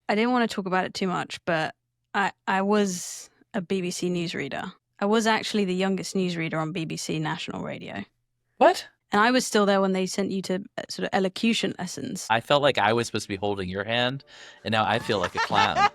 I didn't want to talk about it too much, but I was a BBC newsreader. I was actually the youngest newsreader on BBC National Radio. What? And I was still there when they sent you to sort of elocution lessons. I felt like I was supposed to be holding your hand, and now I feel like a clown.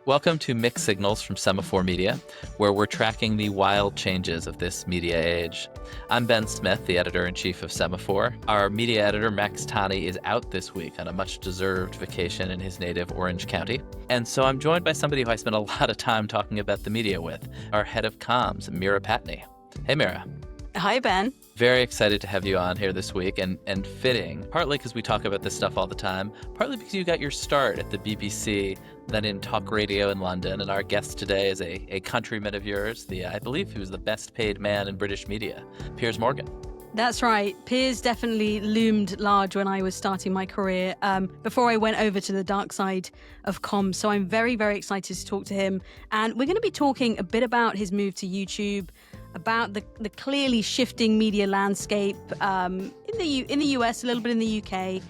Welcome to Mixed Signals from Semafor Media, where we're tracking the wild changes of this media age. I'm Ben Smith, the editor-in-chief of Semafor. Our media editor, Max Tani, is out this week on a much-deserved vacation in his native Orange County. And so I'm joined by somebody who I spent a lot of time talking about the media with, our head of comms, Meera Pattni. Hey, Meera. Hi, Ben. Very excited to have you on here this week, and fitting, partly because we talk about this stuff all the time, partly because you got your start at the BBC, then in talk radio in London, and our guest today is a countryman of yours, I believe he was the best paid man in British media, Piers Morgan. That's right. Piers definitely loomed large when I was starting my career, before I went over to the dark side of comms. So I'm very, very excited to talk to him. And we're going to be talking a bit about his move to YouTube, about the clearly shifting media landscape in the US, a little bit in the UK,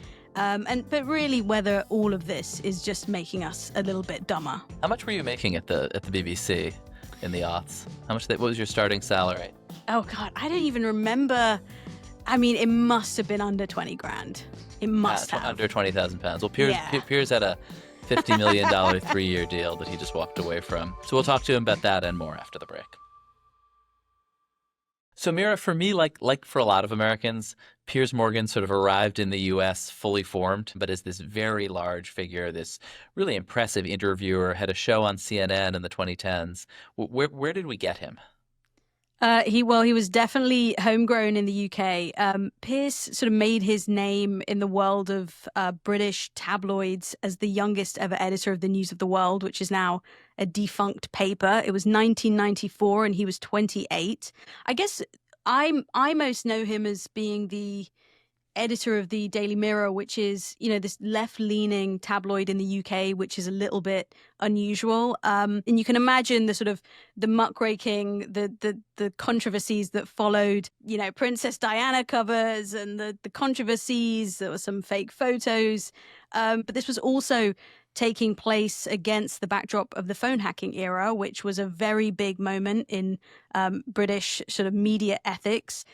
but really whether all of this is just making us a little bit dumber. How much were you making at the BBC in the aughts? What was your starting salary? Oh God, I don't even remember. I mean, it must have been under 20 grand. It must have. Under 20,000 pounds. Well, Piers had a $50 million 3-year deal that he just walked away from. So we'll talk to him about that and more after the break. So Meera, for me, like for a lot of Americans, Piers Morgan sort of arrived in the U.S. fully formed, but as this very large figure, this really impressive interviewer, had a show on CNN in the 2010s. Where did we get him? He was definitely homegrown in the UK. Piers sort of made his name in the world of British tabloids as the youngest ever editor of the News of the World, which is now a defunct paper. It was 1994 and he was 28. I guess I most know him as being the editor of the Daily Mirror, which is, this left-leaning tabloid in the UK, which is a little bit unusual. And you can imagine the sort of the muckraking, the controversies that followed, Princess Diana covers and the controversies. There were some fake photos. But this was also taking place against the backdrop of the phone hacking era, which was a very big moment in British sort of media ethics.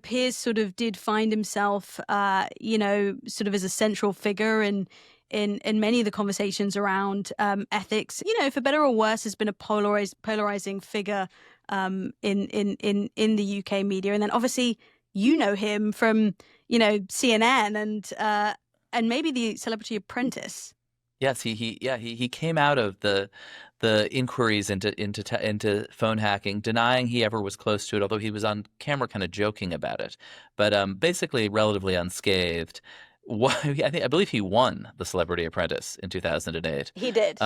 Piers sort of did find himself, sort of as a central figure in many of the conversations around ethics. For better or worse, has been a polarizing figure in the UK media. And then obviously, him from CNN and maybe the Celebrity Apprentice. Yes, he came out of the inquiries into phone hacking, denying he ever was close to it, although he was on camera kind of joking about it, but basically relatively unscathed. I believe he won the Celebrity Apprentice in 2008. He did.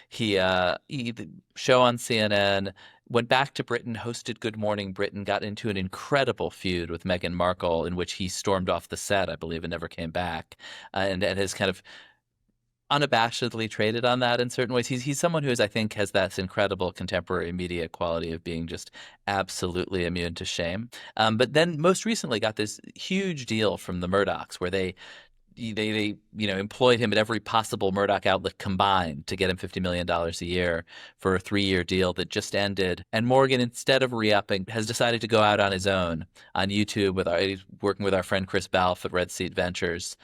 He the show on CNN, went back to Britain, hosted Good Morning Britain, got into an incredible feud with Meghan Markle in which he stormed off the set, I believe, and never came back, and has kind of unabashedly traded on that in certain ways. He's someone who I think has that incredible contemporary media quality of being just absolutely immune to shame. But then most recently got this huge deal from the Murdochs where they employed him at every possible Murdoch outlet combined to get him $50 million a year for a 3-year deal that just ended. And Morgan, instead of re-upping, has decided to go out on his own on YouTube he's working with our friend Chris Balfe at Red Seat Ventures,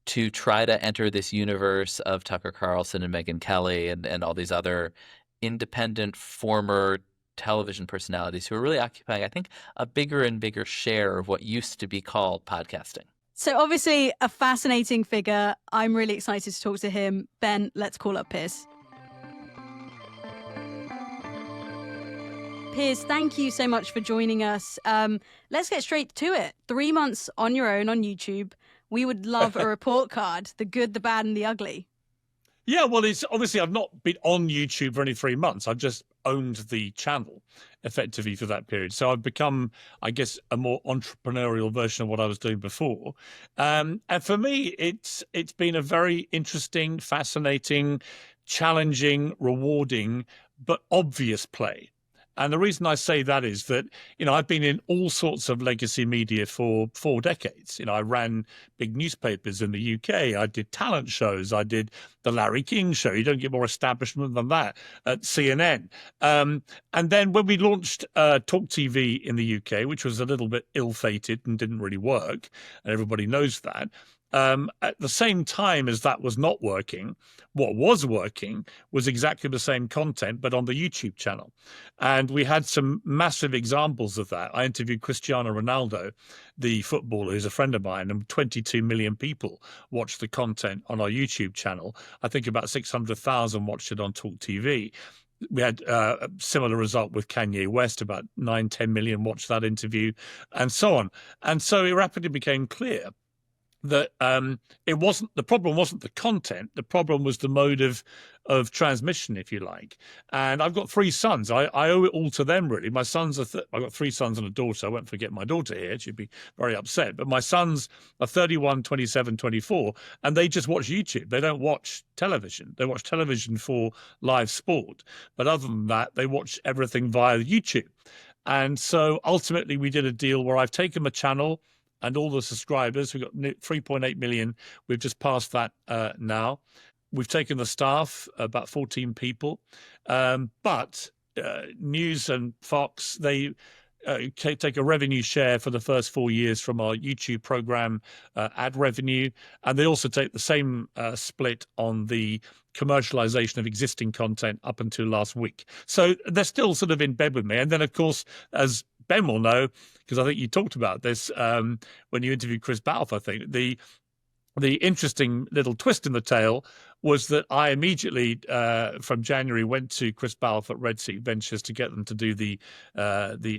to try to enter this universe of Tucker Carlson and Megyn Kelly and all these other independent former television personalities who are really occupying, I think, a bigger and bigger share of what used to be called podcasting. So obviously a fascinating figure. I'm really excited to talk to him. Ben, let's call up Piers. Piers, thank you so much for joining us. Let's get straight to it. 3 months on your own on YouTube. We would love a report card, the good, the bad, and the ugly. Yeah, well, it's obviously I've not been on YouTube for only 3 months. I've just owned the channel effectively for that period. So I've become, I guess, a more entrepreneurial version of what I was doing before. And for me, it's been a very interesting, fascinating, challenging, rewarding, but obvious play. And the reason I say that is that, I've been in all sorts of legacy media for 4 decades. I ran big newspapers in the UK. I did talent shows. I did the Larry King show. You don't get more establishment than that at CNN. And then when we launched Talk TV in the UK, which was a little bit ill-fated and didn't really work, and everybody knows that, at the same time as that was not working, what was working was exactly the same content, but on the YouTube channel. And we had some massive examples of that. I interviewed Cristiano Ronaldo, the footballer, who's a friend of mine, and 22 million people watched the content on our YouTube channel. I think about 600,000 watched it on Talk TV. We had a similar result with Kanye West, about 9-10 million watched that interview, and so on. And so it rapidly became clear that the problem wasn't the content. The problem was the mode of transmission, if you like. And I've got 3 sons. I owe it all to them, really. My sons I've got 3 sons and a daughter. I won't forget my daughter here. She'd be very upset. But my sons are 31, 27, 24, and they just watch YouTube. They don't watch television. They watch television for live sport. But other than that, they watch everything via YouTube. And so ultimately we did a deal where I've taken the channel and all the subscribers. We've got 3.8 million. We've just passed that now. We've taken the staff, about 14 people. But News and Fox, they take a revenue share for the first 4 years from our YouTube program ad revenue. And they also take the same split on the commercialization of existing content up until last week. So they're still sort of in bed with me. And then, of course, as Ben will know, because I think you talked about this when you interviewed Chris Balfe, I think, the interesting little twist in the tale was that I immediately, from January, went to Chris Balfe at Red Sea Ventures to get them to do the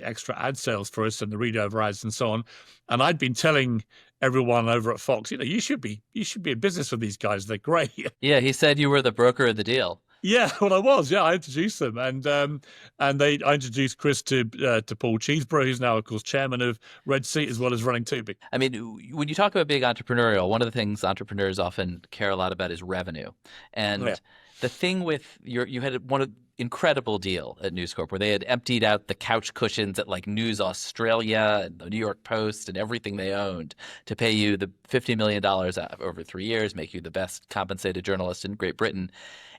extra ad sales for us and the read over ads and so on. And I'd been telling everyone over at Fox, you should be in business with these guys. They're great. Yeah, he said you were the broker of the deal. Yeah, well, I was. Yeah, I introduced them, and I introduced Chris to Paul Cheeseborough, who's now, of course, chairman of Red Sea, as well as running Tubi. I mean, when you talk about big entrepreneurial, one of the things entrepreneurs often care a lot about is revenue. And the thing with you had one incredible deal at News Corp where they had emptied out the couch cushions at like News Australia and the New York Post and everything they owned to pay you the $50 million over 3 years, make you the best compensated journalist in Great Britain.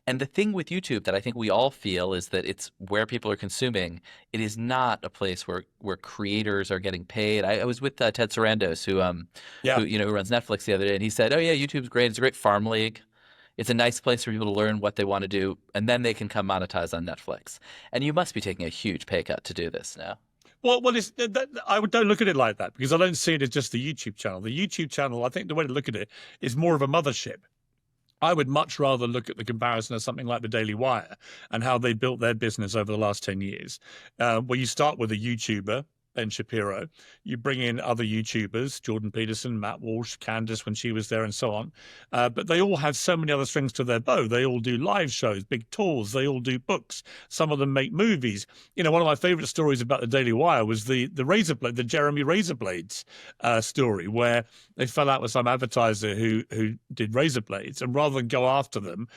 And the thing with YouTube that I think we all feel is that it's where people are consuming. It is not a place where creators are getting paid. I was with Ted Sarandos, who runs Netflix the other day, and he said, "Oh yeah, YouTube's great. It's a great farm league. It's a nice place for people to learn what they want to do, and then they can come monetize on Netflix." And you must be taking a huge pay cut to do this now. Well, I don't look at it like that, because I don't see it as just the YouTube channel. The YouTube channel, I think the way to look at it is more of a mothership. I would much rather look at the comparison of something like the Daily Wire and how they built their business over the last 10 years, where you start with a YouTuber, Ben Shapiro, you bring in other YouTubers, Jordan Peterson, Matt Walsh, Candace when she was there, and so on. But they all have so many other strings to their bow. They all do live shows, big tours. They all do books. Some of them make movies. One of my favorite stories about the Daily Wire was the Jeremy Razorblades story, where they fell out with some advertiser who did razor blades, and rather than go after them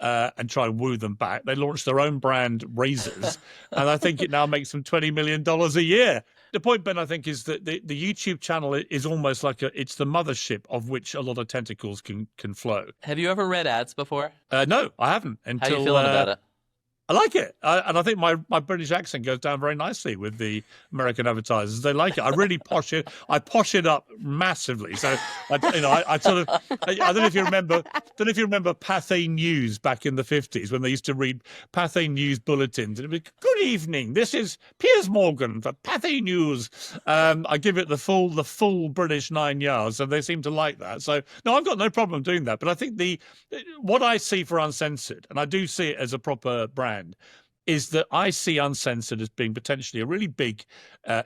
and try and woo them back, they launched their own brand, razors, and I think it now makes them $20 million a year. The point, Ben, I think, is that the YouTube channel is almost like it's the mothership of which a lot of tentacles can flow. Have you ever read ads before? No, I haven't. How are you feeling about it? I like it. And I think my British accent goes down very nicely with the American advertisers. They like it. I really posh it. I posh it up massively. So, I don't know if you remember Pathé News back in the 50s when they used to read Pathé News bulletins. And it'd be, "Good evening. This is Piers Morgan for Pathé News." I give it the full British 9 yards. So they seem to like that. So, no, I've got no problem doing that. But I think what I see for Uncensored, and I do see it as a proper brand, is that I see Uncensored as being potentially a really big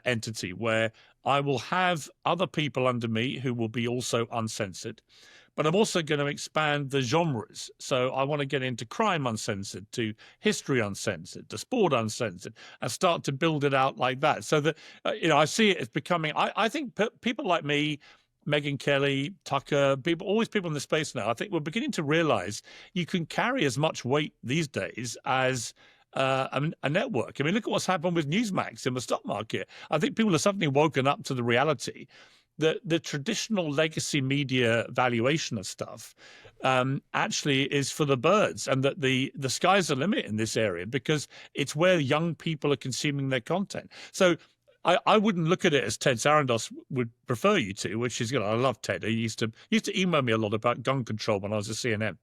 entity where I will have other people under me who will be also uncensored. But I'm also going to expand the genres. So I want to get into crime uncensored, to history uncensored, to sport uncensored, and start to build it out like that. So that, I see it as becoming, I think people like me, Megyn Kelly, Tucker, all these people in the space now, I think we're beginning to realize you can carry as much weight these days as a network. I mean, look at what's happened with Newsmax in the stock market. I think people have suddenly woken up to the reality that the traditional legacy media valuation of stuff actually is for the birds, and that the sky's the limit in this area because it's where young people are consuming their content. So I wouldn't look at it as Ted Sarandos would prefer you to, which is, I love Ted. He used to email me a lot about gun control when I was at CNN,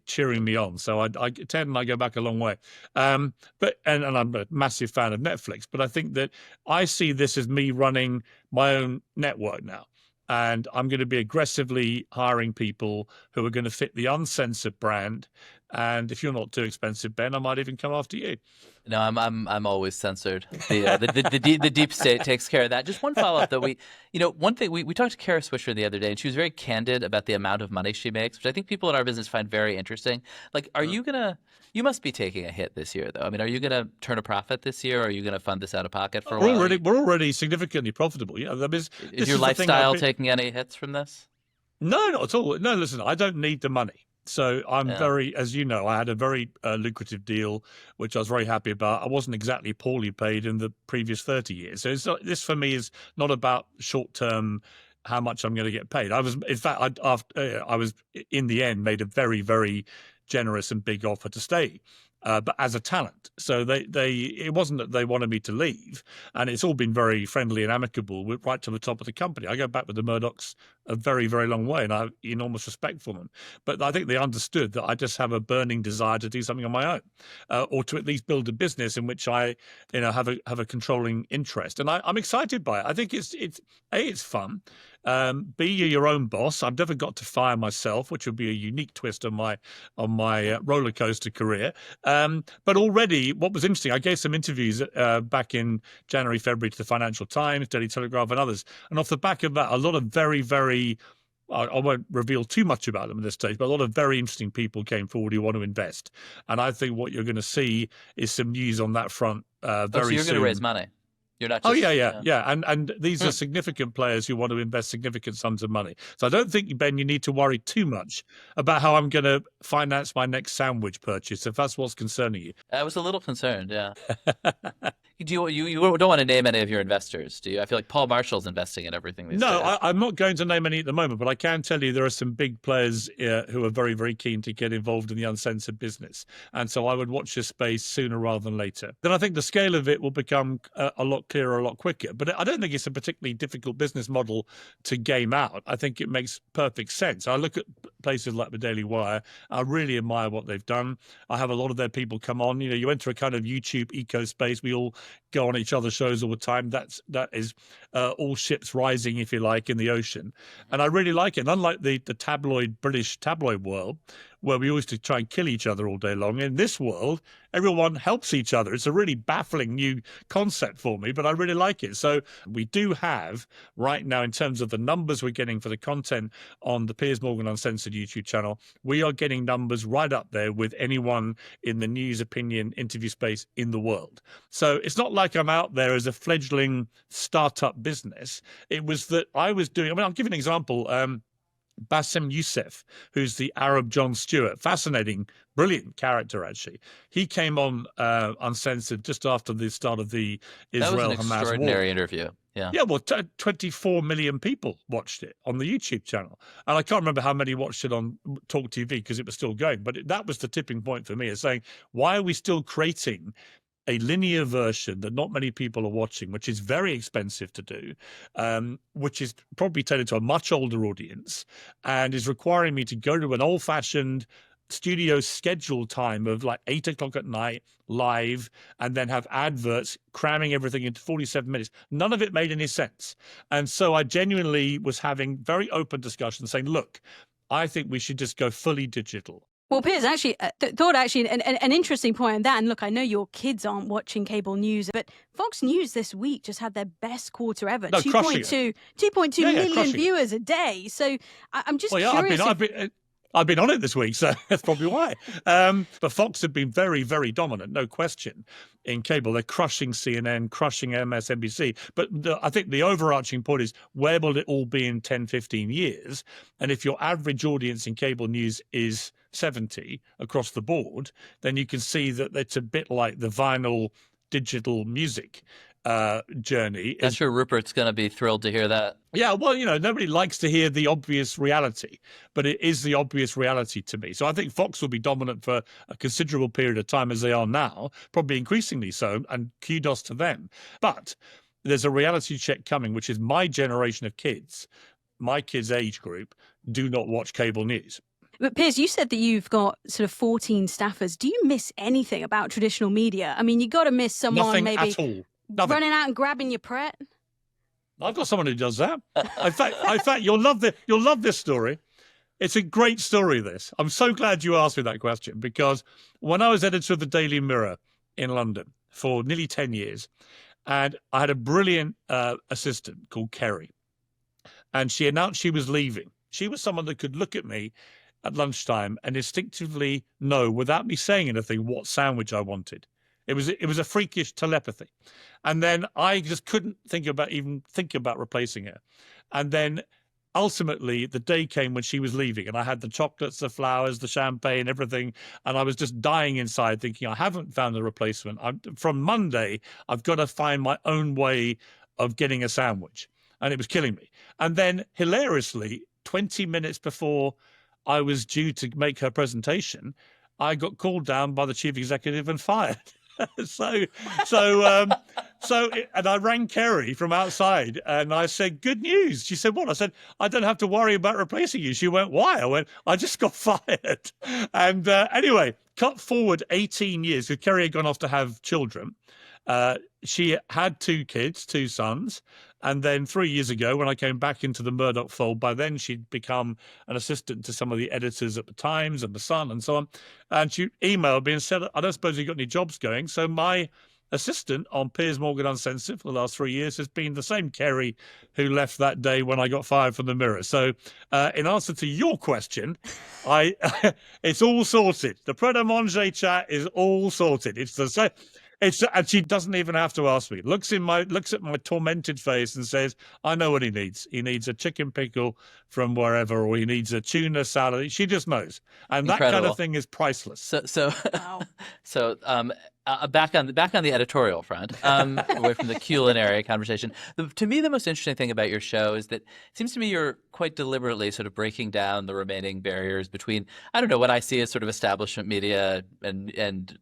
cheering me on. So Ted and I go back a long way. But I'm a massive fan of Netflix. But I think that I see this as me running my own network now. And I'm going to be aggressively hiring people who are going to fit the Uncensored brand. And if you're not too expensive, Ben, I might even come after you. No, I'm always censored. The deep state takes care of that. Just one follow up though. One thing we talked to Kara Swisher the other day, and she was very candid about the amount of money she makes, which I think people in our business find very interesting. Like, you must be taking a hit this year though. I mean, are you gonna turn a profit this year, or are you gonna fund this out of pocket for a while? We're already significantly profitable. Yeah, is your lifestyle taking any hits from this? No, not at all. No, listen, I don't need the money. So I'm very, as you know, I had a very lucrative deal, which I was very happy about. I wasn't exactly poorly paid in the previous 30 years. So this for me is not about short term, how much I'm going to get paid. I was, in fact, I was in the end made a very, very generous and big offer to stay. But as a talent. So it wasn't that they wanted me to leave, and it's all been very friendly and amicable right to the top of the company. I go back with the Murdochs a very, very long way, and I have enormous respect for them. But I think they understood that I just have a burning desire to do something on my own, or to at least build a business in which I, have a controlling interest. And I'm excited by it. I think it's fun. B, you're your own boss. I've never got to fire myself, which would be a unique twist on my roller coaster career. But already, what was interesting, I gave some interviews back in January, February to the Financial Times, Daily Telegraph, and others. And off the back of that, a lot of very, very, I won't reveal too much about them at this stage, but a lot of very interesting people came forward who want to invest. And I think what you're going to see is some news on that front very soon. So you're going to raise money? You're not just, yeah. And these are significant players who want to invest significant sums of money. So I don't think, Ben, you need to worry too much about how I'm going to finance my next sandwich purchase, if that's what's concerning you. I was a little concerned, yeah. You don't want to name any of your investors, do you? I feel like Paul Marshall's investing in everything these days. No, I'm not going to name any at the moment, but I can tell you there are some big players who are very, very keen to get involved in the Uncensored business. And so I would watch this space sooner rather than later. Then I think the scale of it will become a lot clearer, a lot quicker. But I don't think it's a particularly difficult business model to game out. I think it makes perfect sense. I look at places like the Daily Wire. I really admire what they've done. I have a lot of their people come on. You enter a kind of YouTube eco space. We all go on each other's shows all the time. That is all ships rising, if you like, in the ocean. And I really like it. And unlike the British tabloid world, where we always try and kill each other all day long, in this world, everyone helps each other. It's a really baffling new concept for me, but I really like it. So we do have right now, in terms of the numbers we're getting for the content on the Piers Morgan Uncensored YouTube channel, we are getting numbers right up there with anyone in the news, opinion, interview space in the world. So it's not like I'm out there as a fledgling startup business. It was that I was doing, I'll give you an example. Bassem Youssef, who's the Arab Jon Stewart, fascinating, brilliant character, actually. He came on Uncensored just after the start of the Israel-Hamas war. That was an extraordinary interview. Yeah, well, 24 million people watched it on the YouTube channel. And I can't remember how many watched it on Talk TV because it was still going. But that was the tipping point for me, is saying, why are we still creating a linear version that not many people are watching, which is very expensive to do, which is probably tailored to a much older audience, and is requiring me to go to an old-fashioned studio schedule time of like 8 o'clock at night live, and then have adverts cramming everything into 47 minutes. None of it made any sense. And so I genuinely was having very open discussions saying, look, I think we should just go fully digital. Well, Piers, actually, thought an interesting point on that. And look, I know your kids aren't watching cable news, but Fox News this week just had their best quarter ever. No, 2.2 million viewers a day. So I'm just curious. I've been on it this week, so that's probably why. But Fox have been very, very dominant, no question, in cable. They're crushing CNN, crushing MSNBC. But I think the overarching point is, where will it all be in 10, 15 years? And if your average audience in cable news is 70 across the board, then you can see that it's a bit like the vinyl digital music journey. I'm sure Rupert's going to be thrilled to hear that. Yeah, well, nobody likes to hear the obvious reality, but it is the obvious reality to me. So I think Fox will be dominant for a considerable period of time, as they are now, probably increasingly so, and kudos to them. But there's a reality check coming, which is my generation of kids, my kids' age group, do not watch cable news. But Piers, you said that you've got sort of 14 staffers. Do you miss anything about traditional media? I mean, you got to miss someone Nothing maybe at all. Nothing. Running out and grabbing your Pret. I've got someone who does that. In fact, you'll love this story. It's a great story, this. I'm so glad you asked me that question, because when I was editor of the Daily Mirror in London for nearly 10 years, and I had a brilliant assistant called Kerry, and she announced she was leaving. She was someone that could look at me at lunchtime and instinctively know, without me saying anything, what sandwich I wanted. It was a freakish telepathy. And then I just couldn't think about replacing her. And then ultimately the day came when she was leaving, and I had the chocolates, the flowers, the champagne, everything. And I was just dying inside thinking, I haven't found a replacement. From Monday, I've got to find my own way of getting a sandwich. And it was killing me. And then hilariously, 20 minutes before I was due to make her presentation, I got called down by the chief executive and fired. And I rang Kerry from outside and I said, good news. She said, what? I said, I don't have to worry about replacing you. She went, why? I went, I just got fired. And anyway, cut forward 18 years, because Kerry had gone off to have children. She had 2 kids, 2 sons. And then 3 years ago, when I came back into the Murdoch fold, by then she'd become an assistant to some of the editors at the Times and the Sun and so on. And she emailed me and said, I don't suppose you've got any jobs going. So my assistant on Piers Morgan Uncensored for the last 3 years has been the same Kerry who left that day when I got fired from the Mirror. So in answer to your question, it's all sorted. The Pret a Manger chat is all sorted. It's the same. And she doesn't even have to ask me. Looks at my tormented face and says, I know what he needs. He needs a chicken pickle from wherever, or he needs a tuna salad. She just knows. And Incredible. That kind of thing is priceless. Wow. Back on the editorial front, away from the culinary conversation. To me, the most interesting thing about your show is that it seems to me you're quite deliberately sort of breaking down the remaining barriers between, I don't know, what I see as sort of establishment media and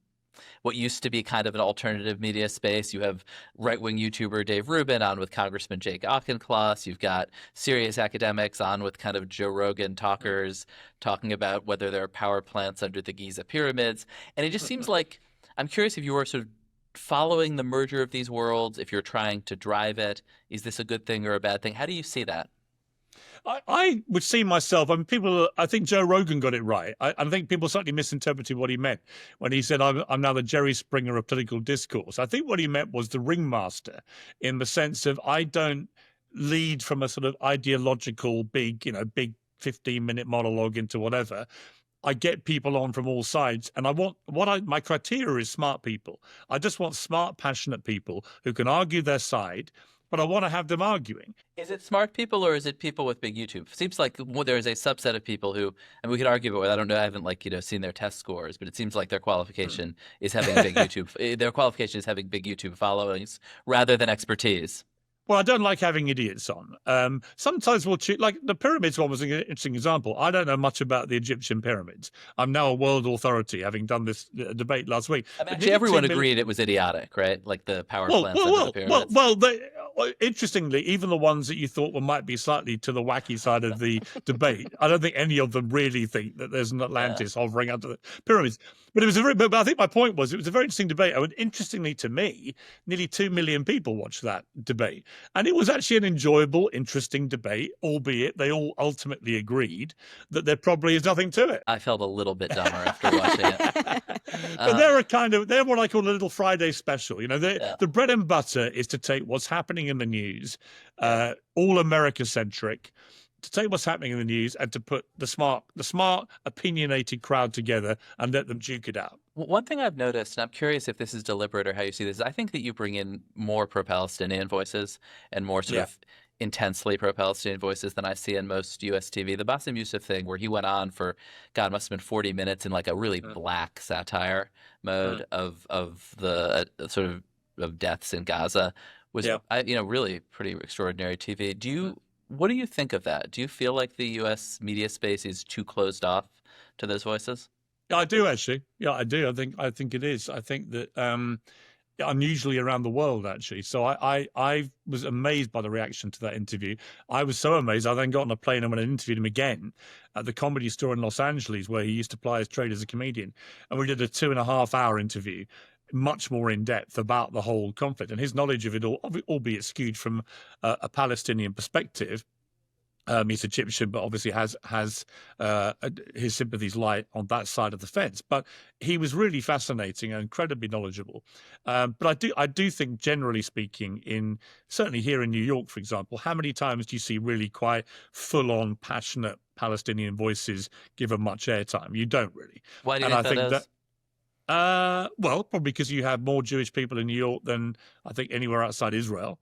what used to be kind of an alternative media space. You have right-wing YouTuber Dave Rubin on with Congressman Jake Auchincloss. You've got serious academics on with kind of Joe Rogan talkers talking about whether there are power plants under the Giza pyramids. And it just seems like, I'm curious if you were sort of following the merger of these worlds, if you're trying to drive it. Is this a good thing or a bad thing? How do you see that? I would see myself, I think Joe Rogan got it right. I think people certainly misinterpreted what he meant when he said, I'm now the Jerry Springer of political discourse. I think what he meant was the ringmaster, in the sense of, I don't lead from a sort of ideological big 15-minute monologue into whatever. I get people on from all sides, and my criteria is smart people. I just want smart, passionate people who can argue their side, but I want to have them arguing. Is it smart people, or is it people with big YouTube? Seems like there is a subset of people who, and we could argue about it. I don't know. I haven't seen their test scores, but it seems like their qualification is having big YouTube. Their qualification is having big YouTube followings rather than expertise. Well, I don't like having idiots on. Sometimes we'll choose, like the pyramids one was an interesting example. I don't know much about the Egyptian pyramids. I'm now a world authority, having done this debate last week. I mean, actually, everyone agreed it was idiotic, right? Like the power plants under the pyramids. Interestingly, even the ones that you thought might be slightly to the wacky side of the debate, I don't think any of them really think that there's an Atlantis hovering under the pyramids. But but I think my point was, it was a very interesting debate. And interestingly to me, nearly 2 million people watched that debate. And it was actually an enjoyable, interesting debate, albeit they all ultimately agreed that there probably is nothing to it. I felt a little bit dumber after watching it. But they're what I call a little Friday special. The bread and butter is to take what's happening in the news, all America-centric, to take what's happening in the news and to put the smart, opinionated crowd together and let them duke it out. One thing I've noticed, and I'm curious if this is deliberate or how you see this, is I think that you bring in more pro-Palestinian voices and more sort of intensely pro-Palestinian voices than I see in most U.S. TV. The Bassem Youssef thing, where he went on for, God, must have been 40 minutes in like a really black satire mode of the sort of deaths in Gaza, was really pretty extraordinary TV. What do you think of that? Do you feel like the U.S. media space is too closed off to those voices? Yeah, I do actually. Yeah, I do. I think it is. I think that unusually around the world, actually. So I was amazed by the reaction to that interview. I was so amazed, I then got on a plane and went and interviewed him again at the Comedy Store in Los Angeles, where he used to ply his trade as a comedian. And we did a 2.5-hour interview, much more in depth about the whole conflict. And his knowledge of it all, albeit skewed from a Palestinian perspective, he's Egyptian, but obviously has his sympathies lie on that side of the fence. But he was really fascinating and incredibly knowledgeable. But I do think, generally speaking, certainly here in New York, for example, how many times do you see really quite full-on, passionate Palestinian voices given much airtime? You don't really. Why do you think that is? Well, probably because you have more Jewish people in New York than I think anywhere outside Israel.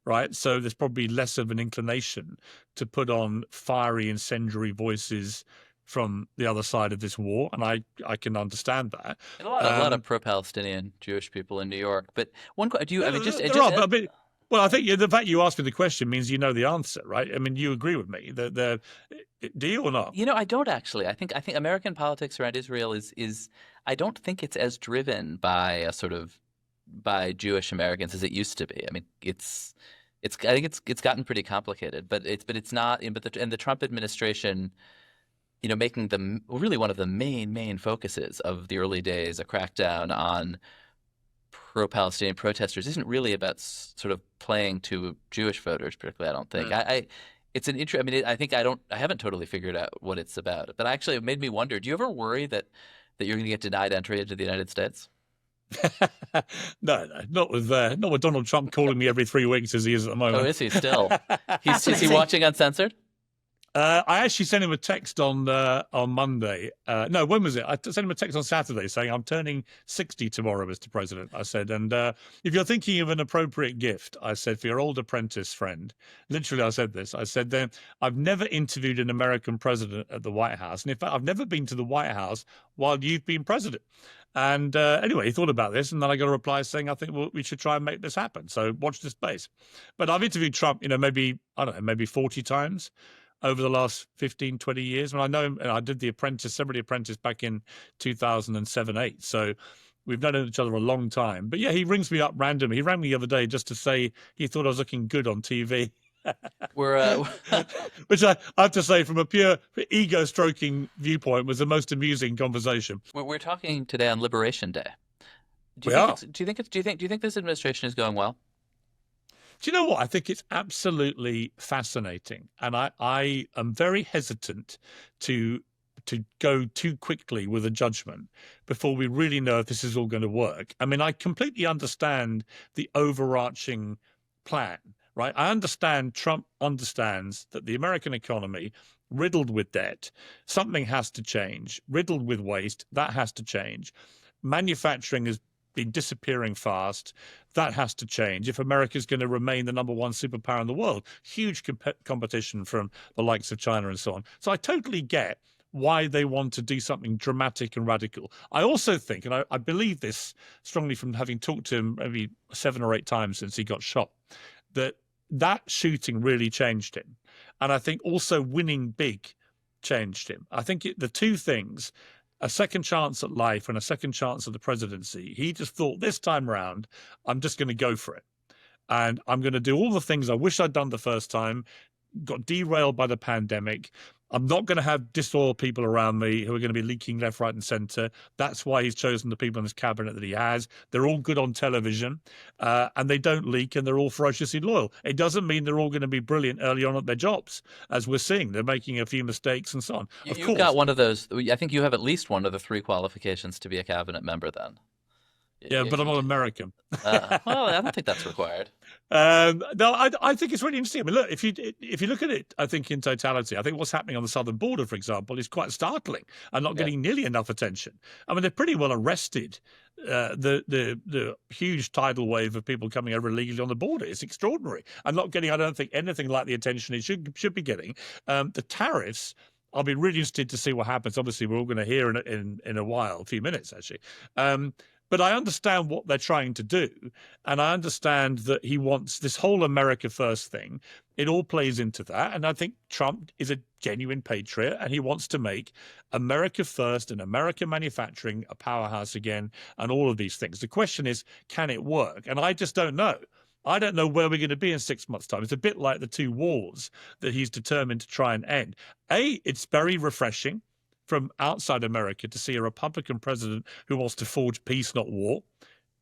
Right. So there's probably less of an inclination to put on fiery, incendiary voices from the other side of this war. And I can understand that. And a lot of pro-Palestinian Jewish people in New York. But I well, I think the fact you asked me the question means you know the answer, right? I mean, you agree with me. Do you or not? I don't actually. I think American politics around Israel is I don't think it's as driven by by Jewish Americans as it used to be. I mean, I think it's gotten pretty complicated, but it's not. But the Trump administration, making really one of the main focuses of the early days, a crackdown on pro-Palestinian protesters, isn't really about sort of playing to Jewish voters, particularly. I don't think. It's an I mean, I haven't totally figured out what it's about, but actually it made me wonder. Do you ever worry that you're going to get denied entry into the United States? No, not with Donald Trump calling me every 3 weeks as he is at the moment. Oh, is he still? Is he watching Uncensored? I actually sent him a text on Monday. No, when was it? I sent him a text on Saturday saying, I'm turning 60 tomorrow, Mr. President. I said, and if you're thinking of an appropriate gift, I said, for your old apprentice friend, literally I said this, I said, then I've never interviewed an American president at the White House. And in fact, I've never been to the White House while you've been president. And anyway, he thought about this, and then I got a reply saying, I think we should try and make this happen. So watch this space. But I've interviewed Trump, maybe 40 times over the last 15, 20 years. And I know him, and I did The Apprentice back in 2007-8. So we've known each other a long time. But yeah, he rings me up randomly. He rang me the other day just to say he thought I was looking good on TV. Which I have to say, from a pure ego-stroking viewpoint, was the most amusing conversation. We're talking today on Liberation Day. Do you think this administration is going well? Do you know what? I think it's absolutely fascinating, and I am very hesitant to go too quickly with a judgment before we really know if this is all going to work. I mean, I completely understand the overarching plan. Right. I understand Trump understands that the American economy, riddled with debt, something has to change, riddled with waste, that has to change. Manufacturing has been disappearing fast. That has to change. If America is going to remain the number one superpower in the world, huge competition from the likes of China and so on. So I totally get why they want to do something dramatic and radical. I also think, and I believe this strongly from having talked to him maybe 7 or 8 times since he got shot, that shooting really changed him. And I think also winning big changed him. I think the two things, a second chance at life and a second chance at the presidency, he just thought, this time round, I'm just going to go for it. And I'm going to do all the things I wish I'd done the first time, got derailed by the pandemic. I'm not going to have disloyal people around me who are going to be leaking left, right, and centre. That's why he's chosen the people in his cabinet that he has. They're all good on television, and they don't leak, and they're all ferociously loyal. It doesn't mean they're all going to be brilliant early on at their jobs, as we're seeing. They're making a few mistakes and so on. You've got one of those. I think you have at least one of the 3 qualifications to be a cabinet member then. Yeah, but I'm not American. Well, I don't think that's required. No, I think it's really interesting. I mean, look, if you look at it, I think in totality, I think what's happening on the southern border, for example, is quite startling and not getting nearly enough attention. I mean, they've pretty well arrested the huge tidal wave of people coming over illegally on the border. It's extraordinary and not getting, I don't think, anything like the attention it should be getting. The tariffs. I'll be really interested to see what happens. Obviously, we're all going to hear in a while, a few minutes actually. But I understand what they're trying to do. And I understand that he wants this whole America first thing. It all plays into that. And I think Trump is a genuine patriot and he wants to make America first and American manufacturing a powerhouse again and all of these things. The question is, can it work? And I just don't know. I don't know where we're going to be in 6 months' time. It's a bit like the two wars that he's determined to try and end. It's very refreshing from outside America to see a Republican president who wants to forge peace, not war.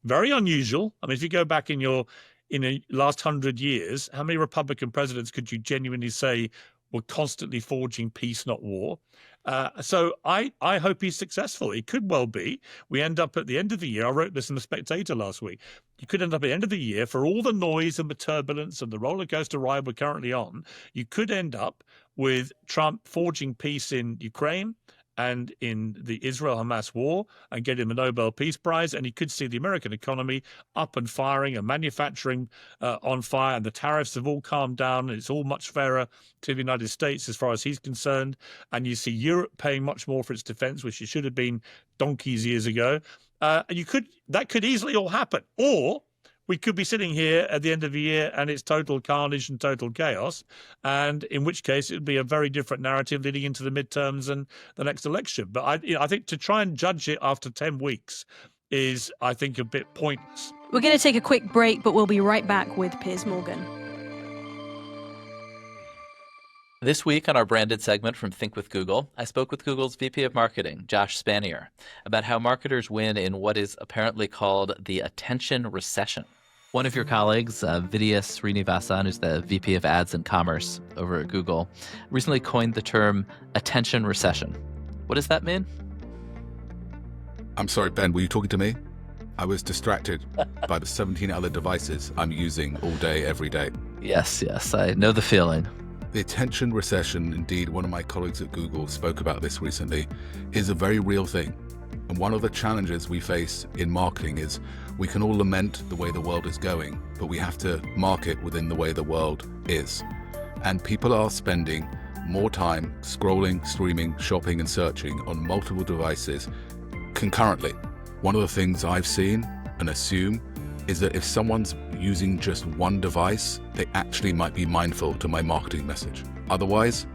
Very unusual. I mean, if you go back in the last 100 years, how many Republican presidents could you genuinely say were constantly forging peace, not war? So I hope he's successful. It could well be. We end up at the end of the year. I wrote this in The Spectator last week. You could end up at the end of the year, for all the noise and the turbulence and the roller coaster ride we're currently on, you could end up with Trump forging peace in Ukraine and in the Israel-Hamas war and get him a Nobel Peace Prize. And he could see the American economy up and firing and manufacturing on fire. And the tariffs have all calmed down. And it's all much fairer to the United States as far as he's concerned. And you see Europe paying much more for its defense, which it should have been donkeys years ago. That could easily all happen. Or we could be sitting here at the end of the year and it's total carnage and total chaos, and in which case it would be a very different narrative leading into the midterms and the next election. But I think to try and judge it after 10 weeks is, I think, a bit pointless. We're going to take a quick break, but we'll be right back with Piers Morgan. This week on our branded segment from Think with Google, I spoke with Google's VP of Marketing, Josh Spanier, about how marketers win in what is apparently called the attention recession. One of your colleagues, Vidhya Srinivasan, who's the VP of Ads and Commerce over at Google, recently coined the term attention recession. What does that mean? I'm sorry, Ben, were you talking to me? I was distracted by the 17 other devices I'm using all day, every day. Yes, I know the feeling. The attention recession, indeed, one of my colleagues at Google spoke about this recently, is a very real thing. And one of the challenges we face in marketing is we can all lament the way the world is going, but we have to market within the way the world is. And people are spending more time scrolling, streaming, shopping, and searching on multiple devices concurrently. One of the things I've seen and assume is that if someone's using just one device, they actually might be mindful to my marketing message. Otherwise,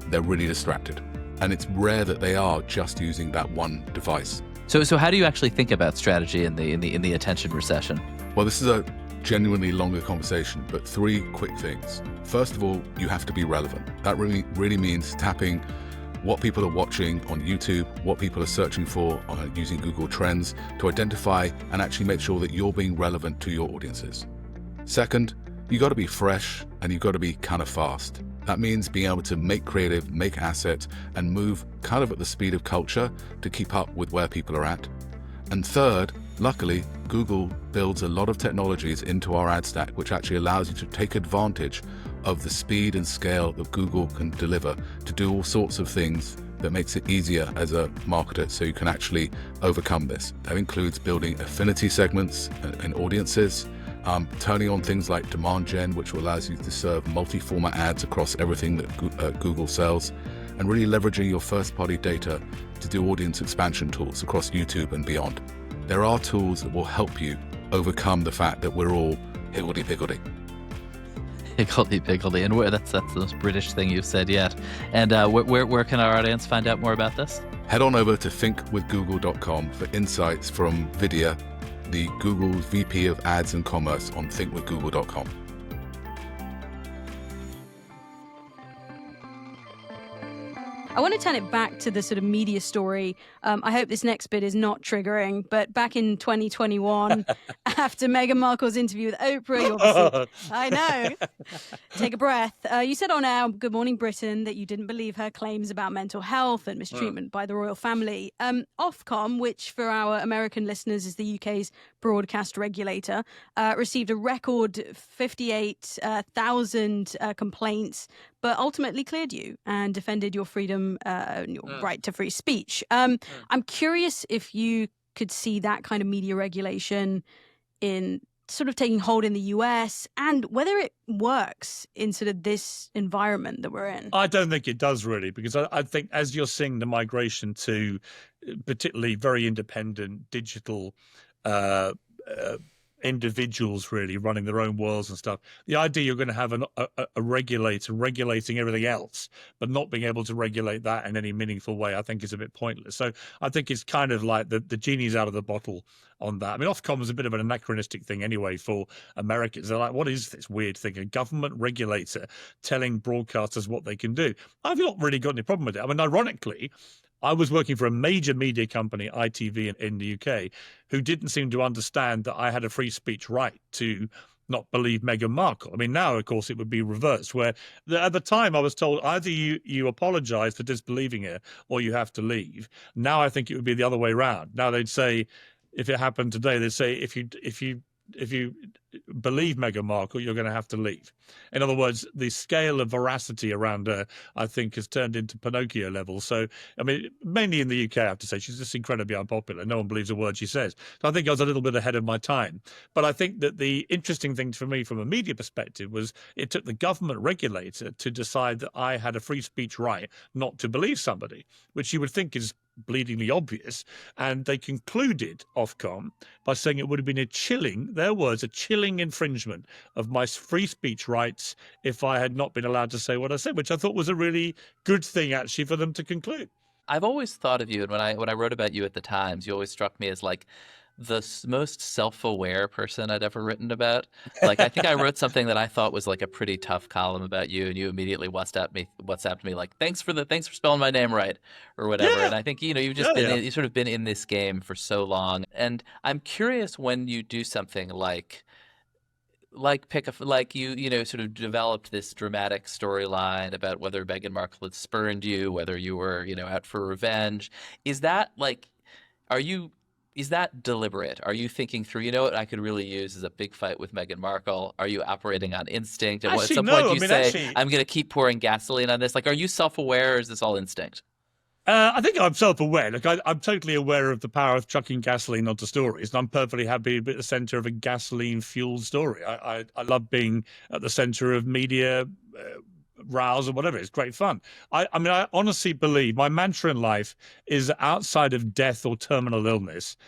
they're really distracted. And it's rare that they are just using that one device. So how do you actually think about strategy in the attention recession? Well, this is a genuinely longer conversation, but 3 quick things. First of all, you have to be relevant. That really means tapping what people are watching on YouTube, what people are searching for using Google Trends to identify and actually make sure that you're being relevant to your audiences. Second, you got to be fresh and you got to be kind of fast. That means being able to make creative, make assets, and move kind of at the speed of culture to keep up with where people are at. And third, luckily, Google builds a lot of technologies into our ad stack, which actually allows you to take advantage of the speed and scale that Google can deliver to do all sorts of things that makes it easier as a marketer so you can actually overcome this. That includes building affinity segments and audiences, turning on things like demand gen, which allows you to serve multi-format ads across everything that Google sells, and really leveraging your first-party data to do audience expansion tools across YouTube and beyond. There are tools that will help you overcome the fact that we're all higgledy-piggledy. Higgledy-piggledy, and that's the most British thing you've said yet. And where can our audience find out more about this? Head on over to thinkwithgoogle.com for insights from Vidhya, the Google VP of Ads and Commerce, on thinkwithgoogle.com. I want to turn it back to the sort of media story. I hope this next bit is not triggering, but back in 2021, after Meghan Markle's interview with Oprah, you obviously, I know, take a breath. You said on our Good Morning Britain that you didn't believe her claims about mental health and mistreatment by the royal family. Ofcom, which for our American listeners is the UK's broadcast regulator, received a record 58,000 complaints, but ultimately cleared you and defended your freedom, your right to free speech. I'm curious if you could see that kind of media regulation in sort of taking hold in the US and whether it works in sort of this environment that we're in. I don't think it does really, because I think as you're seeing the migration to particularly very independent digital individuals really running their own worlds and stuff, the idea you're going to have a regulator regulating everything else but not being able to regulate that in any meaningful way, I think is a bit pointless. So I think it's kind of like the genie's out of the bottle on that. I mean, Ofcom is a bit of an anachronistic thing anyway for Americans. They're like, what is this weird thing, a government regulator telling broadcasters what they can do? I've not really got any problem with it. I mean, ironically, I was working for a major media company, ITV, in the UK, who didn't seem to understand that I had a free speech right to not believe Meghan Markle. I mean, now, of course, it would be reversed, where at the time I was told either you apologize for disbelieving her or you have to leave. Now I think it would be the other way around. Now they'd say, if it happened today, they'd say, if you believe Meghan Markle, you're going to have to leave. In other words, the scale of veracity around her, I think, has turned into Pinocchio level. So, I mean, mainly in the UK, I have to say, she's just incredibly unpopular. No one believes a word she says. So I think I was a little bit ahead of my time. But I think that the interesting thing for me from a media perspective was it took the government regulator to decide that I had a free speech right not to believe somebody, which you would think is bleedingly obvious. And they concluded, Ofcom, by saying it would have been a chilling infringement of my free speech rights if I had not been allowed to say what I said, which I thought was a really good thing, actually, for them to conclude. I've always thought of you, and when I wrote about you at the Times, you always struck me as like the most self-aware person I'd ever written about. Like, I think I wrote something that I thought was like a pretty tough column about you, and you immediately WhatsApped me like, thanks for spelling my name right, or whatever. Yeah. And I think, you've just you've sort of been in this game for so long. And I'm curious, when you do something like you sort of developed this dramatic storyline about whether Meghan Markle had spurned you, whether you were, out for revenge. Is that deliberate? Are you thinking through, what I could really use is a big fight with Meghan Markle? Are you operating on instinct? And at some point you say, I'm going to keep pouring gasoline on this? Like, are you self-aware, or is this all instinct? I think I'm self-aware. Look, I'm totally aware of the power of chucking gasoline onto stories, and I'm perfectly happy to be at the centre of a gasoline-fueled story. I love being at the centre of media rows or whatever. It's great fun. I mean, I honestly believe my mantra in life is, outside of death or terminal illness,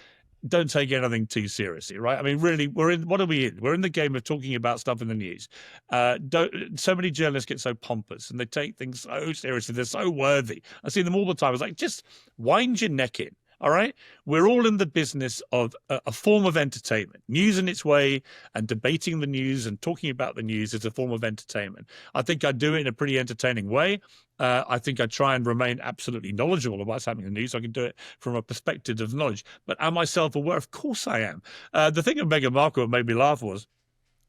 don't take anything too seriously, right? I mean, really, what are we in? We're in the game of talking about stuff in the news. So many journalists get so pompous and they take things so seriously. They're so worthy. I see them all the time. It's like, just wind your neck in. All right. We're all in the business of a form of entertainment. News in its way, and debating the news and talking about the news is a form of entertainment. I think I do it in a pretty entertaining way. I think I try and remain absolutely knowledgeable about what's happening in the news. I can do it from a perspective of knowledge. But am I self-aware? Of course I am. The thing of Meghan Markle that made me laugh was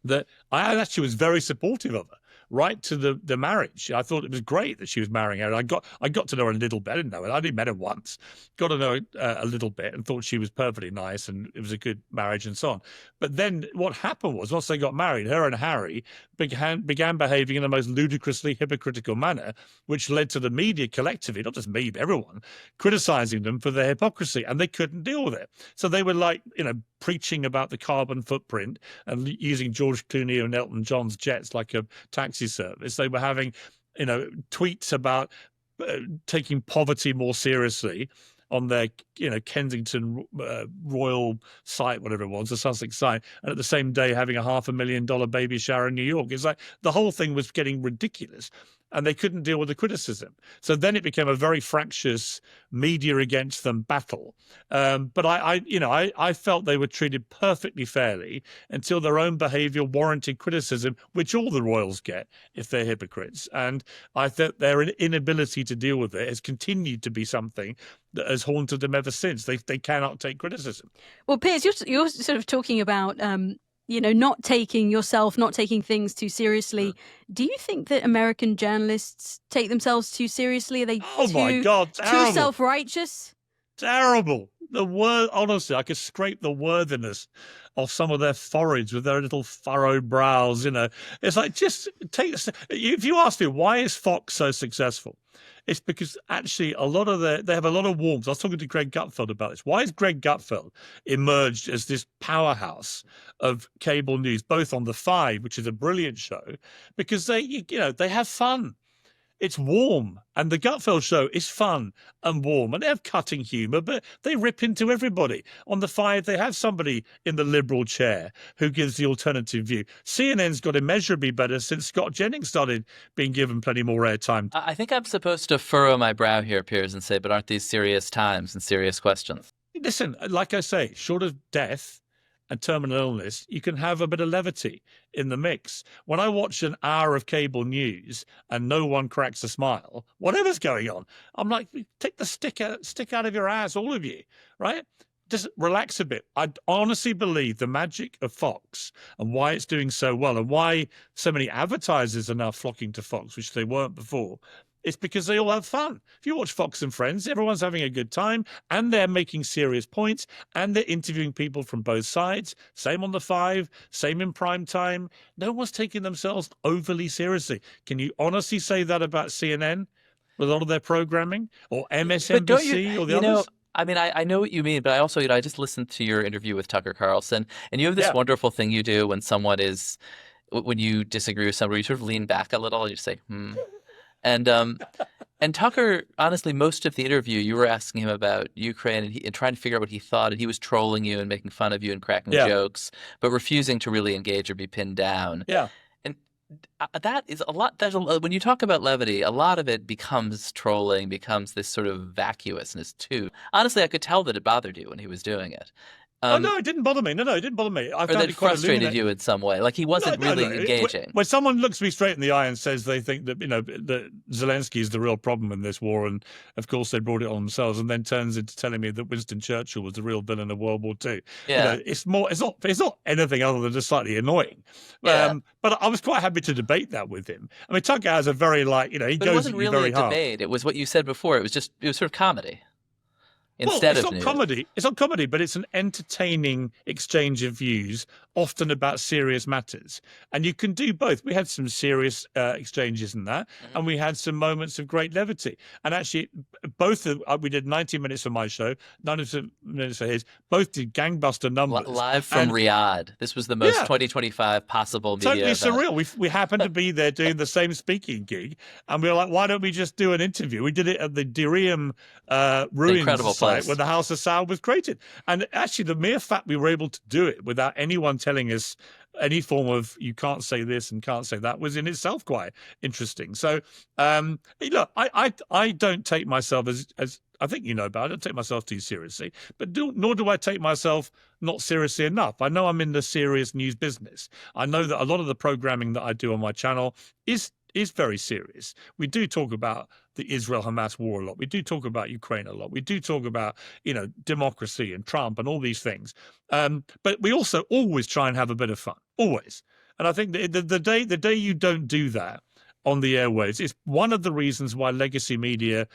that I actually was very supportive of her right to the marriage. I thought it was great that she was marrying her. I got to know her a little bit. I didn't know her. I only met her once. Got to know her a little bit and thought she was perfectly nice and it was a good marriage and so on. But then what happened was, once they got married, her and Harry began behaving in the most ludicrously hypocritical manner, which led to the media collectively, not just me, but everyone, criticizing them for their hypocrisy, and they couldn't deal with it. So they were like, preaching about the carbon footprint and using George Clooney and Elton John's jets like a taxi service. They were having, tweets about taking poverty more seriously on their, Kensington royal site, whatever it was, the Sussex site, and at the same day having a $500,000 baby shower in New York. It's like the whole thing was getting ridiculous. and they couldn't deal with the criticism. So then it became a very fractious media against them battle. But I felt they were treated perfectly fairly until their own behaviour warranted criticism, which all the royals get if they're hypocrites. And I thought their inability to deal with it has continued to be something that has haunted them ever since. They cannot take criticism. Well, Piers, you're sort of talking about not taking things too seriously. Do you think that American journalists take themselves too seriously? Are they my God, too self-righteous? Terrible. The word, honestly, I could scrape the worthiness off some of their foreheads with their little furrowed brows. It's like, just take. If you ask me, why is Fox so successful? It's because actually they have a lot of warmth. I was talking to Greg Gutfeld about this. Why has Greg Gutfeld emerged as this powerhouse of cable news, both on The Five, which is a brilliant show, because they have fun. It's warm, and the Gutfeld show is fun and warm, and they have cutting humour, but they rip into everybody. On The Five, they have somebody in the Liberal chair who gives the alternative view. CNN's got immeasurably better since Scott Jennings started being given plenty more airtime. I think I'm supposed to furrow my brow here, Piers, and say, but aren't these serious times and serious questions? Listen, like I say, short of death and terminal illness, you can have a bit of levity in the mix. When I watch an hour of cable news and no one cracks a smile, whatever's going on, I'm like, take the stick out of your ass, all of you, right? Just relax a bit. I honestly believe the magic of Fox and why it's doing so well and why so many advertisers are now flocking to Fox, which they weren't before, it's because they all have fun. If you watch Fox and Friends, everyone's having a good time and they're making serious points and they're interviewing people from both sides. Same on The Five, same in prime time. No one's taking themselves overly seriously. Can you honestly say that about CNN with a lot of their programming, or MSNBC or the others? I mean, I know what you mean, but I also, I just listened to your interview with Tucker Carlson, and you have this wonderful thing you do when when you disagree with somebody, you sort of lean back a little and you say, And Tucker, honestly, most of the interview, you were asking him about Ukraine and trying to figure out what he thought, and he was trolling you and making fun of you and cracking jokes, but refusing to really engage or be pinned down. Yeah. And that is a lot. When you talk about levity, a lot of it becomes trolling, becomes this sort of vacuousness too. Honestly, I could tell that it bothered you when he was doing it. No, it didn't bother me. No, it didn't bother me. I found it frustrated you in some way. Like he wasn't really engaging. When someone looks me straight in the eye and says they think that that Zelensky is the real problem in this war, and of course they brought it on themselves, and then turns into telling me that Winston Churchill was the real villain of World War II. Yeah, it's not anything other than just slightly annoying. Yeah. But I was quite happy to debate that with him. I mean, Tucker has a very he but goes it wasn't really very a hard. debate. It was what you said before. It was sort of comedy. It's not comedy. It's not comedy, but it's an entertaining exchange of views, often about serious matters. And you can do both. We had some serious exchanges in that, and we had some moments of great levity. And actually, we did 90 minutes for my show, 90 minutes for his. Both did gangbuster numbers. Live from Riyadh. This was the most 2025 possible media totally event. surreal. We happened to be there doing the same speaking gig, and we were like, why don't we just do an interview? We did it at the Dirium ruins incredible site place where the House of Saud was created. And actually, the mere fact we were able to do it without anyone telling us any form of you can't say this and can't say that was in itself quite interesting. So, look, I don't take myself as I think you know about it. I don't take myself too seriously, but nor do I take myself not seriously enough. I know I'm in the serious news business. I know that a lot of the programming that I do on my channel is very serious. We do talk about the Israel-Hamas war a lot. We do talk about Ukraine a lot. We do talk about, democracy and Trump and all these things. But we also always try and have a bit of fun, always. And I think the day you don't do that on the airwaves is one of the reasons why legacy media,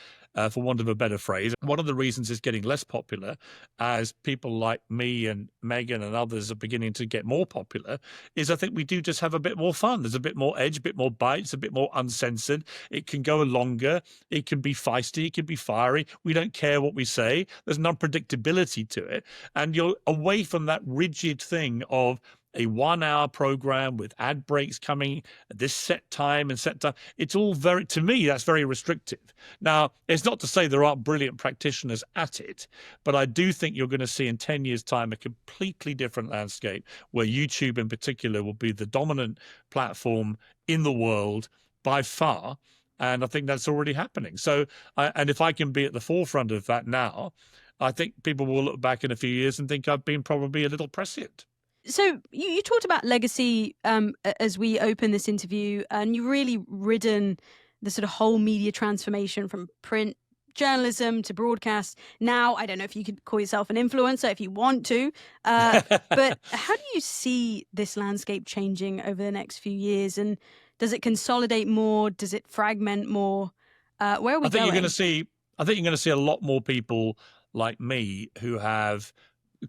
for want of a better phrase, one of the reasons it's getting less popular as people like me and Meghan and others are beginning to get more popular, is I think we do just have a bit more fun. There's a bit more edge, a bit more bites, a bit more uncensored. It can go longer. It can be feisty. It can be fiery. We don't care what we say. There's an unpredictability to it. And you're away from that rigid thing of a 1 hour program with ad breaks coming at this set time and set time. It's all to me, that's very restrictive. Now, it's not to say there aren't brilliant practitioners at it, but I do think you're going to see in 10 years' time a completely different landscape where YouTube in particular will be the dominant platform in the world by far. And I think that's already happening. So, and if I can be at the forefront of that now, I think people will look back in a few years and think I've been probably a little prescient. So you talked about legacy as we open this interview, and you've really ridden the sort of whole media transformation from print journalism to broadcast. Now, I don't know if you could call yourself an influencer if you want to, but how do you see this landscape changing over the next few years? And does it consolidate more? Does it fragment more? Where are we going? I think you're going to see a lot more people like me who have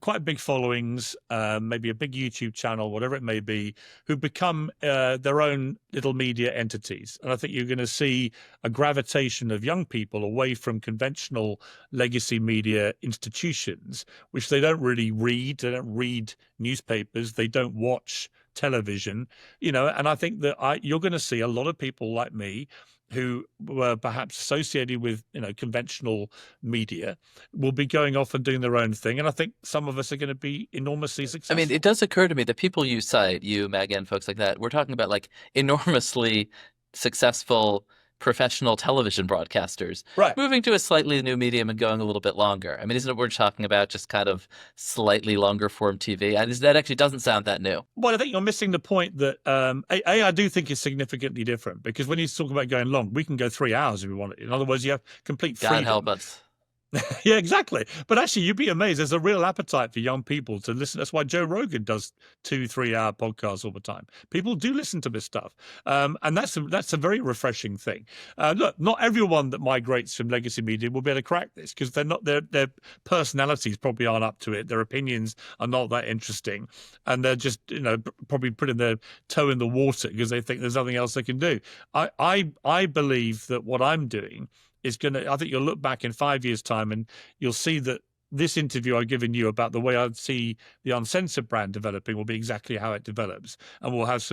quite big followings, maybe a big YouTube channel, whatever it may be, who become their own little media entities. And I think you're going to see a gravitation of young people away from conventional legacy media institutions, which they don't really read. They don't read newspapers. They don't watch television, and I think that you're going to see a lot of people like me who were perhaps associated with, conventional media will be going off and doing their own thing. And I think some of us are going to be enormously successful. I mean, it does occur to me that people you cite, you, Meghan, folks like that, we're talking about like enormously successful professional television broadcasters, right, moving to a slightly new medium and going a little bit longer. I mean, isn't it we're talking about just kind of slightly longer form TV? That actually doesn't sound that new. Well, I think you're missing the point that I do think is significantly different, because when you talk about going long, we can go 3 hours if we want it. In other words, you have complete freedom. God help us. Yeah, exactly. But actually, you'd be amazed. There's a real appetite for young people to listen. That's why Joe Rogan does 2-3 hour podcasts all the time. People do listen to this stuff. And that's a very refreshing thing. Look, not everyone that migrates from legacy media will be able to crack this, because their personalities probably aren't up to it. Their opinions are not that interesting. And they're just, probably putting their toe in the water because they think there's nothing else they can do. I believe that what I'm doing I think you'll look back in 5 years' time and you'll see that this interview I've given you about the way I see the Uncensored brand developing will be exactly how it develops. And we'll have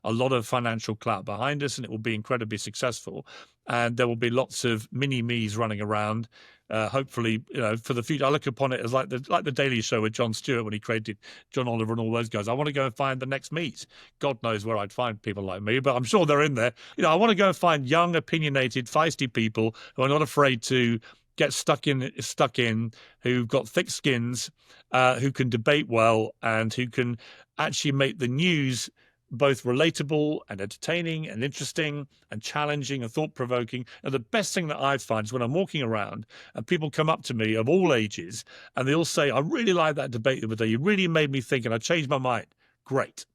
a lot of financial clout behind us, and it will be incredibly successful. And there will be lots of mini-me's running around. Hopefully, for the future, I look upon it as like the Daily Show with Jon Stewart when he created John Oliver and all those guys. I want to go and find the next me's. God knows where I'd find people like me, but I'm sure they're in there. I want to go and find young, opinionated, feisty people who are not afraid to get stuck in, who've got thick skins, who can debate well, and who can actually make the news both relatable and entertaining and interesting and challenging and thought-provoking. And the best thing that I find is when I'm walking around and people come up to me of all ages and they all say, I really like that debate the other day. You really made me think and I changed my mind. Great.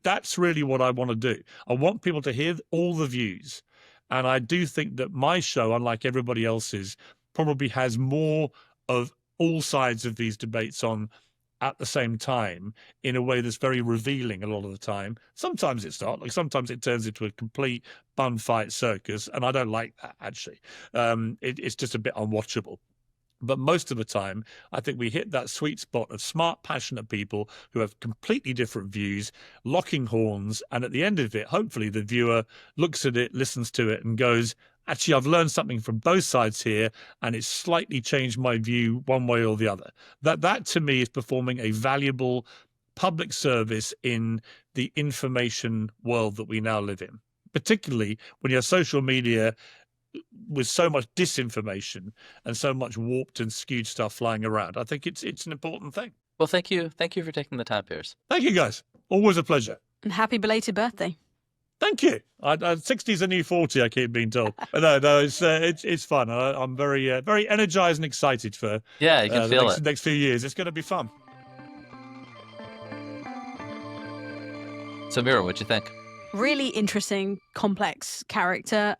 That's really what I want to do. I want people to hear all the views. And I do think that my show, unlike everybody else's, probably has more of all sides of these debates on at the same time in a way that's very revealing a lot of the time. Sometimes it's not. Like sometimes it turns into a complete bun fight circus, and I don't like that, actually. It's just a bit unwatchable. But most of the time, I think we hit that sweet spot of smart, passionate people who have completely different views, locking horns, and at the end of it, hopefully the viewer looks at it, listens to it, and goes, actually, I've learned something from both sides here, and it's slightly changed my view one way or the other. That to me is performing a valuable public service in the information world that we now live in, particularly when you have social media with so much disinformation and so much warped and skewed stuff flying around. I think it's an important thing. Well, thank you. Thank you for taking the time, Piers. Thank you, guys. Always a pleasure. And happy belated birthday. Thank you. 60 is a new 40, I keep being told. But no, it's fun. I'm very energized and excited for you can feel the next few years. It's going to be fun. So, Meera, what'd you think? Really interesting, complex character.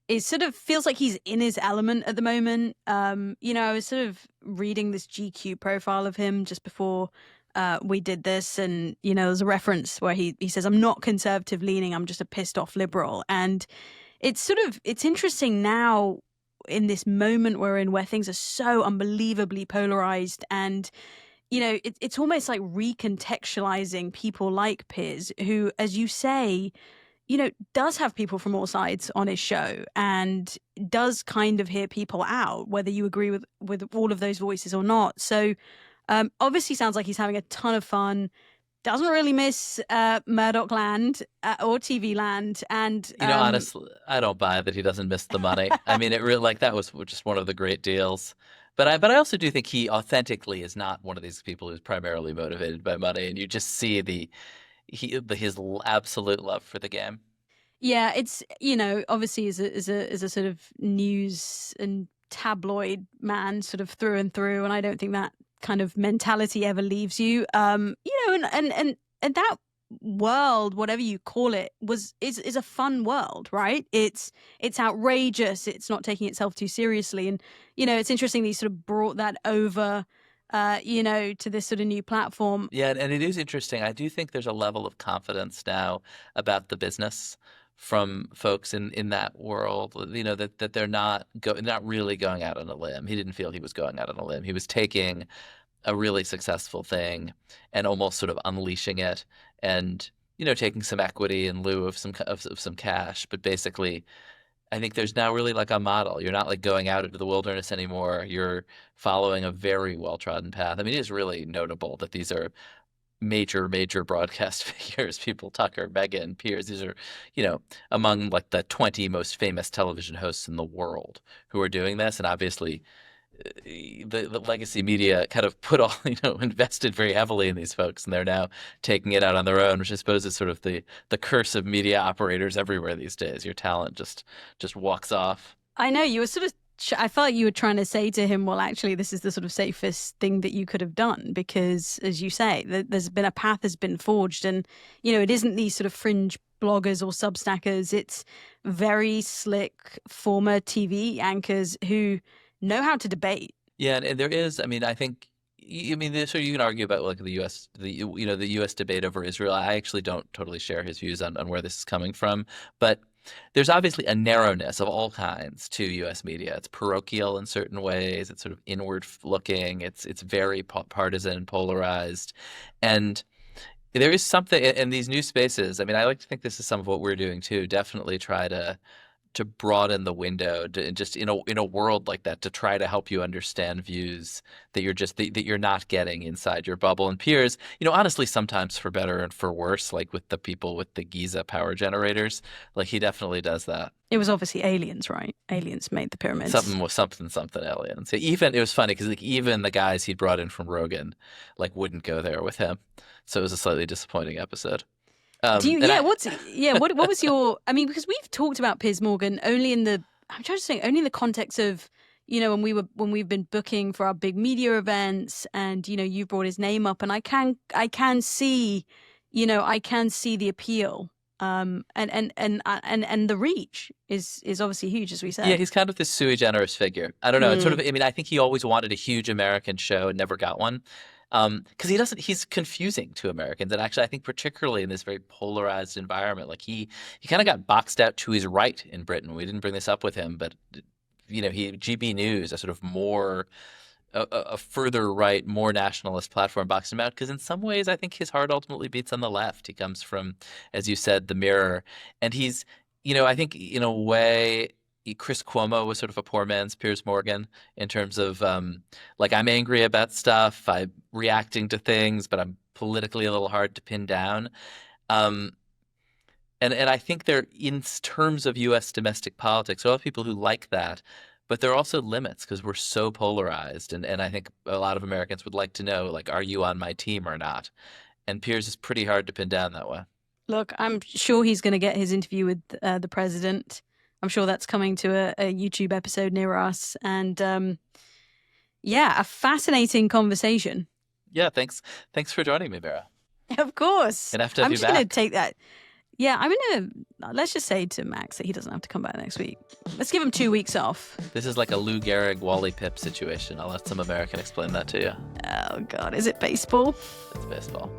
It sort of feels like he's in his element at the moment. I was sort of reading this GQ profile of him just before we did this, and there's a reference where he says, I'm not conservative leaning, I'm just a pissed off liberal. And it's interesting now in this moment we're in where things are so unbelievably polarized, and it's almost like recontextualizing people like Piers, who, as you say, does have people from all sides on his show and does kind of hear people out, whether you agree with all of those voices or not. So obviously sounds like he's having a ton of fun. doesn't really miss Murdoch land or TV land. And honestly, I don't buy that he doesn't miss the money. I mean, it really that was just one of the great deals. But I also do think he authentically is not one of these people who's primarily motivated by money, and you just see his absolute love for the game. Yeah, it's obviously as a sort of news and tabloid man, sort of through and through, and I don't think that kind of mentality ever leaves you. And that world, whatever you call it, is a fun world, right? It's outrageous. It's not taking itself too seriously, and it's interesting that he sort of brought that over, to this sort of new platform. Yeah, and it is interesting. I do think there's a level of confidence now about the business from folks in that world, that they're not really going out on a limb. He didn't feel he was going out on a limb. He was taking a really successful thing and almost sort of unleashing it, and taking some equity in lieu of some cash. But basically, I think there's now really like a model. You're not like going out into the wilderness anymore. You're following a very well-trodden path. I mean, it is really notable that these are major broadcast figures, people, Tucker, Meghan, Piers. These are, among like the 20 most famous television hosts in the world who are doing this. And obviously the legacy media kind of put all, invested very heavily in these folks, and they're now taking it out on their own, which I suppose is sort of the curse of media operators everywhere these days. Your talent just walks off. I know, you were sort of I felt like you were trying to say to him, well, actually, this is the sort of safest thing that you could have done, because, as you say, there's been a path has been forged, and, it isn't these sort of fringe bloggers or substackers. It's very slick former TV anchors who know how to debate. Yeah, and there is, I think, so you can argue about like the U.S. debate over Israel. I actually don't totally share his views on where this is coming from, but there's obviously a narrowness of all kinds to U.S. media. It's parochial in certain ways. It's sort of inward-looking. It's very partisan, polarized, and there is something in these new spaces. I like to think this is some of what we're doing too. Definitely try to broaden the window, just in a world like that, to try to help you understand views that you're not getting inside your bubble. And Piers, honestly, sometimes for better and for worse, like with the people with the Giza power generators, like he definitely does that. It was obviously aliens, right? Aliens made the pyramids. Something aliens. Even it was funny because even the guys he brought in from Rogan, like, wouldn't go there with him. So it was a slightly disappointing episode. What was your? Because we've talked about Piers Morgan only in the context of, when we've been booking for our big media events, and you brought his name up, and I can see, the appeal, and the reach is obviously huge, as we said. Yeah, he's kind of this sui generis figure. I don't know. It's sort of. I think he always wanted a huge American show and never got one. Because he's confusing to Americans. And actually, I think particularly in this very polarized environment, like he kind of got boxed out to his right in Britain. We didn't bring this up with him, but, GB News, a sort of more, a further right, more nationalist platform, boxed him out. Because in some ways, I think his heart ultimately beats on the left. He comes from, as you said, the Mirror. And he's, I think in a way, Chris Cuomo was sort of a poor man's Piers Morgan in terms of I'm angry about stuff, I'm reacting to things, but I'm politically a little hard to pin down. And I think they're, in terms of U.S. domestic politics, there are people who like that, but there are also limits because we're so polarized. And I think a lot of Americans would like to know, like, are you on my team or not? And Piers is pretty hard to pin down that way. Look, I'm sure he's going to get his interview with the president. I'm sure that's coming to a YouTube episode near us. And a fascinating conversation. Yeah, thanks for joining me, Meera. Of course. Gonna have to have you back. I'm just going to take that. Yeah, let's just say to Max that he doesn't have to come back next week. Let's give him 2 weeks off. This is like a Lou Gehrig, Wally Pipp situation. I'll let some American explain that to you. Oh, God. Is it baseball? It's baseball.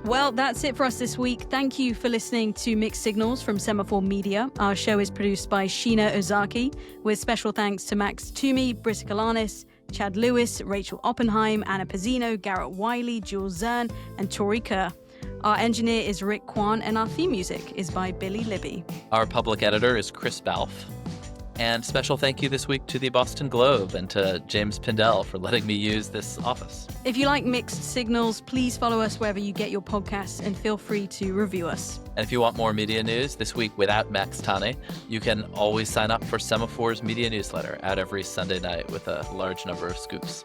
Well, that's it for us this week. Thank you for listening to Mixed Signals from Semafor Media. Our show is produced by Sheena Ozaki, with special thanks to Max Toomey, Britta Galanis, Chad Lewis, Rachel Oppenheim, Anna Pizzino, Garrett Wiley, Jules Zern, and Tori Kerr. Our engineer is Rick Kwan, and our theme music is by Billy Libby. Our public editor is Chris Balfe. And special thank you this week to the Boston Globe and to James Pindell for letting me use this office. If you like Mixed Signals, please follow us wherever you get your podcasts and feel free to review us. And if you want more media news this week without Max Tani, you can always sign up for Semafor's media newsletter out every Sunday night with a large number of scoops.